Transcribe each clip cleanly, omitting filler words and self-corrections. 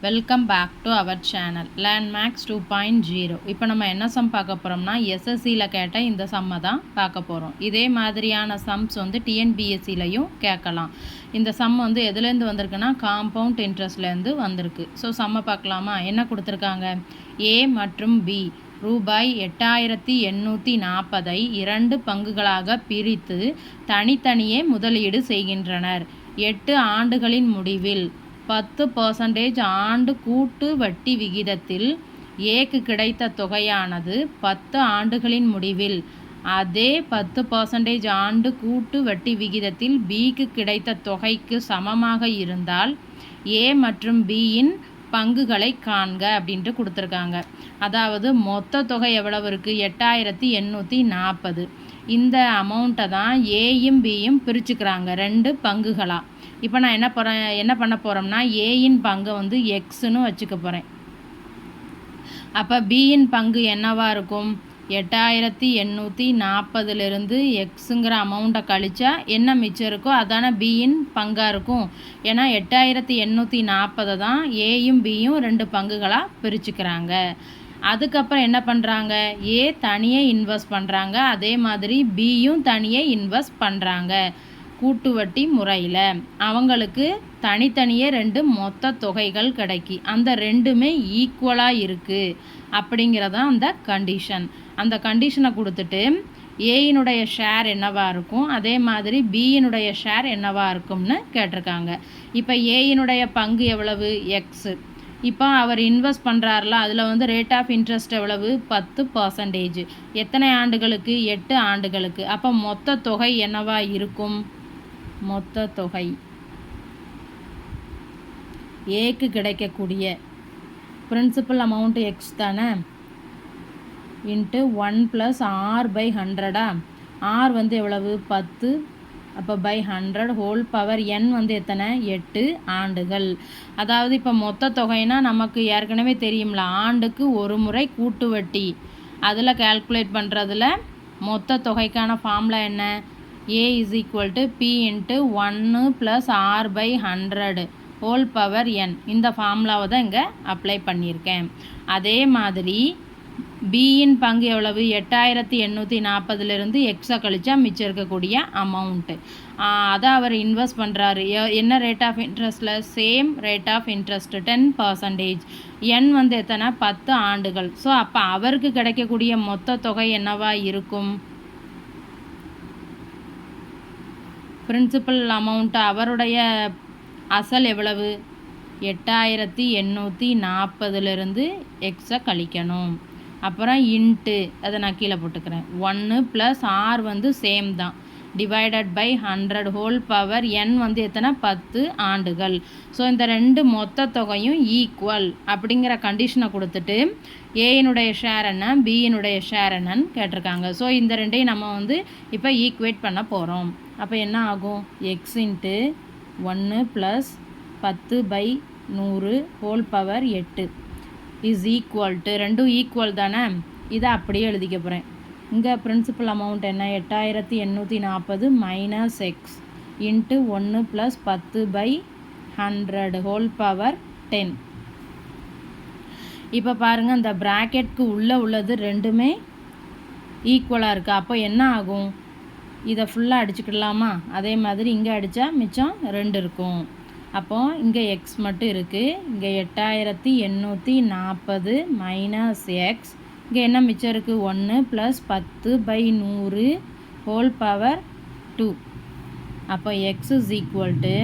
Welcome back to our channel Landmax 2.0. இப்போ நம்ம என்ன சம் பார்க்க போகிறோம்னா எஸ்எஸ்சியில் கேட்ட இந்த சம்மை தான் பார்க்க போகிறோம். இதே மாதிரியான சம்ஸ் வந்து டிஎன்பிஎஸ்சிலையும் கேட்கலாம். இந்த சம் வந்து எதுலேருந்து வந்திருக்குன்னா காம்பவுண்ட் இன்ட்ரெஸ்ட்லேருந்து வந்திருக்கு. ஸோ சம்மை பார்க்கலாமா? என்ன கொடுத்துருக்காங்க? ஏ மற்றும் பி ரூபாய் 8840 2 பங்குகளாக பிரித்து தனித்தனியே முதலீடு செய்கின்றனர். 8 ஆண்டுகளின் முடிவில் 10% ஆண்டு கூட்டு வட்டி விகிதத்தில் ஏக்கு கிடைத்த தொகையானது 10 ஆண்டுகளின் முடிவில் அதே 10% ஆண்டு கூட்டு வட்டி விகிதத்தில் பிக்கு கிடைத்த தொகைக்கு சமமாக இருந்தால் ஏ மற்றும் பியின் பங்குகளை காண்க அப்படின்ட்டு கொடுத்துருக்காங்க. அதாவது மொத்த தொகை எவ்வளவு இருக்குது? 8840. இந்த அமௌண்ட்டை தான் ஏயும் பியும் பிரிச்சுக்கிறாங்க 2 பங்குகளாக. இப்போ நான் என்ன பண்ண போகிறோம்னா ஏயின் பங்கை வந்து எக்ஸ்ன்னு வச்சுக்க போகிறேன். அப்போ பியின் பங்கு என்னவாக இருக்கும்? 8840 எக்ஸுங்கிற அமௌண்ட்டை கழிச்சா என்ன மிச்சம் இருக்கோ அதான பியின் பங்காக இருக்கும். ஏன்னா 8840 தான் ஏயும் பியும் 2 பங்குகளாக பிரிச்சுக்கிறாங்க. அதுக்கப்புறம் என்ன பண்ணுறாங்க? ஏ தனியே இன்வெஸ்ட் பண்ணுறாங்க, அதே மாதிரி பியும் தனியே இன்வெஸ்ட் பண்ணுறாங்க கூட்டு வட்டி முறையில். அவங்களுக்கு தனித்தனியே 2 மொத்த தொகைகள் கிடைக்கி அந்த ரெண்டுமே ஈக்குவலாக இருக்குது அப்படிங்கிறதான் அந்த கண்டிஷன். அந்த கண்டிஷனை கொடுத்துட்டு ஏயினுடைய ஷேர் என்னவாக இருக்கும், அதே மாதிரி பியினுடைய ஷேர் என்னவாக இருக்கும்னு கேட்டிருக்காங்க. இப்போ ஏயினுடைய பங்கு எவ்வளவு? எக்ஸு. இப்போ அவர் இன்வெஸ்ட் பண்ணுறாருல அதில் வந்து ரேட் ஆஃப் இன்ட்ரெஸ்ட் எவ்வளவு? 10%. எத்தனை ஆண்டுகளுக்கு? 8 ஆண்டுகளுக்கு. அப்போ மொத்த தொகை என்னவா இருக்கும்? மொத்த தொகை ஏக்கு கிடைக்கக்கூடிய பிரின்சிபல் அமௌண்ட் எக்ஸ் தானே, இன்ட்டு 1 + r/100. ஆர் வந்து எவ்வளவு? 10. அப்போ /100 ஹோல் பவர் n வந்து எத்தனை? 8 ஆண்டுகள். அதாவது இப்போ மொத்த தொகைனா நமக்கு ஏற்கனவே தெரியும்ல, ஆண்டுக்கு ஒரு முறை கூட்டு வட்டி. அதில் கால்குலேட் பண்ணுறதுல மொத்த தொகைக்கான ஃபார்முலா என்ன? A = P × 1 + r/100 whole power n. இந்த ஃபார்முலாவை தான் இங்கே அப்ளை பண்ணியிருக்கேன். அதே மாதிரி பியின் பங்கு எவ்வளவு? 8840 எக்ஸை கழிச்சா மிச்சம் இருக்கக்கூடிய அமௌண்ட்டு. அதை அவர் இன்வெஸ்ட் பண்ணுறாரு. என்ன ரேட் ஆஃப் இன்ட்ரெஸ்ட்டில்? Same rate of interest 10%. என் வந்து எத்தனை? 10 ஆண்டுகள். ஸோ அப்போ அவருக்கு கிடைக்கக்கூடிய மொத்த தொகை என்னவா இருக்கும்? பிரின்சிபல் அமௌண்ட் அவருடைய அசல் எவ்வளவு? 8840 எக்ஸை கழிக்கணும். அப்புறம் இன்ட்டு அதை நான் கீழே போட்டுக்கிறேன். 1 + r வந்து சேம் தான், /100 ஹோல் பவர் n வந்து எத்தனை? 10 ஆண்டுகள். ஸோ இந்த 2 மொத்த தொகையும் ஈக்குவல் அப்படிங்கிற கண்டிஷனை கொடுத்துட்டு ஏயினுடைய ஷேர் என்ன, பியினுடைய ஷேர் என்னன்னு கேட்டிருக்காங்க. ஸோ இந்த ரெண்டையும் நம்ம வந்து இப்போ ஈக்குவேட் பண்ண போகிறோம். அப்போ என்ன ஆகும்? X into 1 + 10/100 whole power 8 is equal to, ரெண்டும் ஈக்குவல் தானே, இதை அப்படியே எழுதிக்க போகிறேன். இங்கே பிரின்சிபல் அமௌண்ட் என்ன? 8840 - எக்ஸ் இன்ட்டு 1 + 10/100 ஹோல் பவர் 10. இப்போ பாருங்கள், இந்த ப்ராக்கெட்க்கு உள்ளது ரெண்டுமே ஈக்குவலாக இருக்குது. அப்போ என்ன ஆகும்? இதை ஃபுல்லாக அடிச்சுக்கிடலாமா? அதே மாதிரி இங்கே அடித்தா மிச்சம் 2 இருக்கும். அப்போது இங்கே எக்ஸ் மட்டும் இருக்குது. இங்கே 8840 - எக்ஸ். இங்கே என்ன மிச்சம் இருக்குது? 1 + 10/100 ஹோல் பவர் 2. அப்போ X is equal to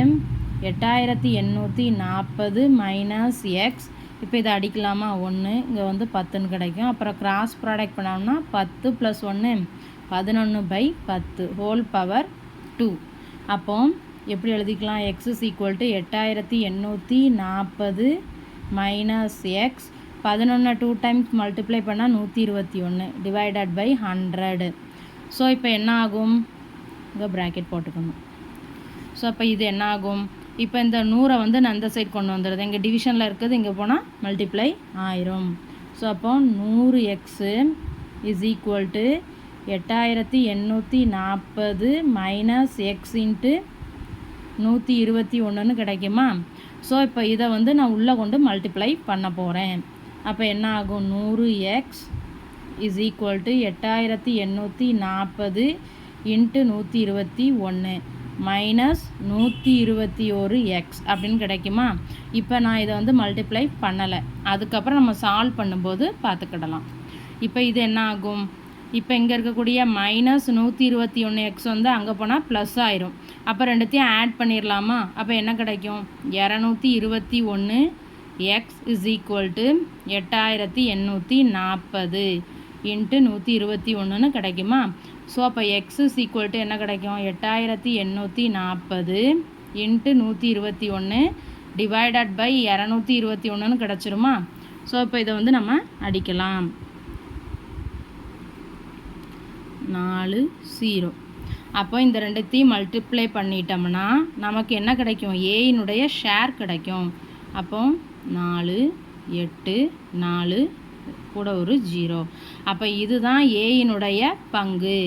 8840 - X. இப்போ இதை அடிக்கலாமா? 1 இங்கே வந்து 10ன்னு கிடைக்கும். அப்புறம் கிராஸ் ப்ராடக்ட் பண்ணோம்னா 10 + 1 11/10 ஹோல் பவர் 2. அப்போ எப்படி எழுதிக்கலாம்? X is equal to 8840 - X. 11 2 times multiply பண்ணால் 121 /100. ஸோ இப்போ என்ன ஆகும்? இங்கே ப்ராக்கெட் போட்டுக்கணும். ஸோ அப்போ இது என்ன ஆகும்? இப்போ இந்த 100 வந்து நான் இந்த சைட் கொண்டு வந்துடுது. இங்கே டிவிஷனில் இருக்குது, இங்கே போனால் மல்டிப்ளை ஆயிரும். ஸோ அப்போ 100x is equal to 8840 - X into 121 கிடைக்குமா? ஸோ இப்போ இதை வந்து நான் உள்ளே கொண்டு மல்டிப்ளை பண்ண போகிறேன். அப்போ என்ன ஆகும், 100x is equal to 8840 into 121 minus 121x அப்படின்னு கிடைக்குமா? இப்போ நான் இதை வந்து மல்டிப்ளை பண்ணலை, அதுக்கப்புறம் நம்ம சால்வ் பண்ணும்போது பார்த்துக்கிடலாம். இப்போ இது என்ன ஆகும், இப்போ இங்கே இருக்கக்கூடிய மைனஸ் 121x வந்து அங்கே போனால் ப்ளஸ் ஆயிரும். அப்போ ரெண்டுத்தையும் ஆட் பண்ணிடலாமா? அப்போ என்ன கிடைக்கும், 221x is equal to 8840 into 121ன்னு கிடைக்குமா? ஸோ அப்போ எக்ஸ் இஸ் ஈக்குவல் டு என்ன கிடைக்கும், 8840 இன்ட்டு 121 டிவைடட் பை 221ன்னு கிடச்சிருமா? ஸோ இப்போ இதை வந்து நம்ம அடிக்கலாம். 40. அப்போ இந்த ரெண்டுத்தையும் மல்டிப்ளை பண்ணிட்டோம்னா நமக்கு என்ன கிடைக்கும், ஏயினுடைய ஷேர் கிடைக்கும். அப்போ 4 8 4 கூட ஒரு 0. அப்போ இதுதான் ஏயினுடைய பங்கு.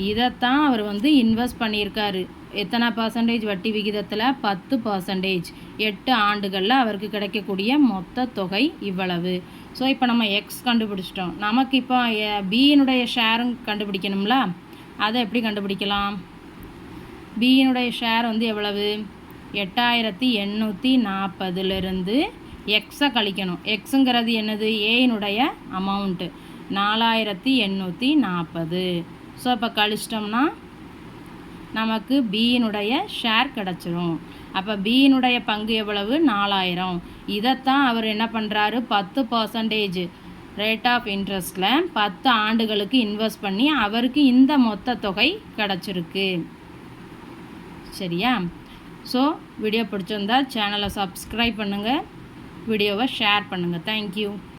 இதைத்தான் அவர் வந்து இன்வெஸ்ட் பண்ணியிருக்காரு. எத்தனை பர்சன்டேஜ் வட்டி விகிதத்தில், 10%. 8 ஆண்டுகளில் அவருக்கு கிடைக்கக்கூடிய மொத்த தொகை இவ்வளவு. ஸோ இப்போ நம்ம எக்ஸ் கண்டுபிடிச்சிட்டோம். நமக்கு இப்போ பியினுடைய ஷேரும் கண்டுபிடிக்கணும்ல, அதை எப்படி கண்டுபிடிக்கலாம்? பியினுடைய ஷேர் வந்து எவ்வளவு, 8840 எக்ஸை கழிக்கணும். எக்ஸுங்கிறது என்னது, ஏயினுடைய அமௌண்ட்டு 4840. ஸோ இப்போ கழிச்சிட்டோம்னா நமக்கு பியினுடைய ஷேர் கிடச்சிரும். அப்போ பியினுடைய பங்கு எவ்வளவு, 4000. இதைத்தான் அவர் என்ன பண்ணுறாரு, 10% ரேட் ஆஃப் இன்ட்ரெஸ்ட்டில் 10 ஆண்டுகளுக்கு இன்வெஸ்ட் பண்ணி அவருக்கு இந்த மொத்த தொகை கிடச்சிருக்கு. சரியா? ஸோ வீடியோ பிடிச்சிருந்தால் சேனலை சப்ஸ்கிரைப் பண்ணுங்கள், வீடியோவை ஷேர் பண்ணுங்கள். தேங்க்யூ.